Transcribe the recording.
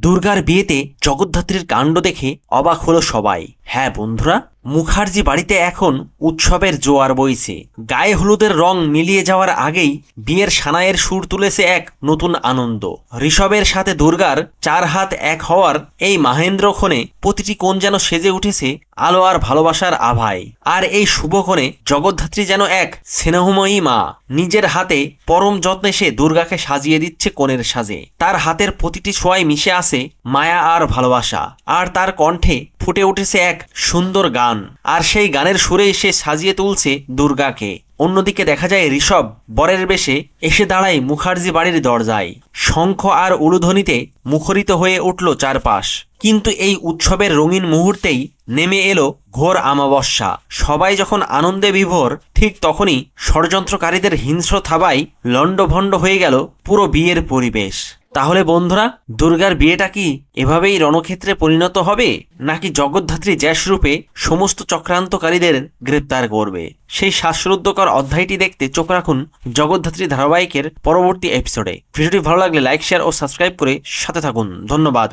দুর্গার বিয়েতে জগদ্ধাত্রীর কাণ্ড দেখে অবাক হলো সবাই। হ্যাঁ বন্ধুরা, মুখার্জি বাড়িতে এখন উৎসবের জোয়ার বইছে। গায়ে হলুদের রং মিলিয়ে যাওয়ার আগেই বিয়ের সানাইয়ের সুর তুলেছে এক নতুন আনন্দ। ঋষভের সাথে দুর্গার 4 হাত এক হওয়ার এই মাহেন্দ্রক্ষণে প্রতিটি কোণ যেন সেজে উঠেছে আলো আর ভালোবাসার আভায়। আর এই শুভক্ষণে জগদ্ধাত্রী যেন এক স্নেহময়ী মা, নিজের হাতে পরম যত্নে সে দুর্গাকে সাজিয়ে দিচ্ছে কোণের সাজে। তার হাতের প্রতিটি ছোঁয়ায় মিশে আছে মায়া আর ভালোবাসা, আর তার কণ্ঠে ফুটে উঠেছে এক সুন্দর গান, আর সেই গানের সুরেই সে সাজিয়ে তুলছে দুর্গাকে। অন্যদিকে দেখা যায় ঋষভ বরের বেশে এসে দাঁড়ায় মুখার্জি বাড়ির দরজায়। শঙ্খ আর উলুধ্বনিতে মুখরিত হয়ে উঠল চারপাশ। কিন্তু এই উৎসবের রঙিন মুহূর্তেই নেমে এলো ঘোর আমাবস্যা। সবাই যখন আনন্দে বিভোর, ঠিক তখনই ষড়যন্ত্রকারীদের হিংস্র থাবায় লণ্ডভণ্ড হয়ে গেল পুরো বিয়ের পরিবেশ। তাহলে বন্ধুরা, দুর্গার বিয়েটা কি এভাবেই রণক্ষেত্রে পরিণত হবে, নাকি জগদ্ধাত্রী জ্যাসরূপে সমস্ত চক্রান্তকারীদের গ্রেপ্তার করবে? সেই শ্বাসরুদ্ধকর অধ্যায়টি দেখতে চোখ রাখুন জগদ্ধাত্রী ধারাবাহিকের পরবর্তী এপিসোডে। ভিডিওটি ভালো লাগলে লাইক, শেয়ার ও সাবস্ক্রাইব করে সাথে থাকুন। ধন্যবাদ।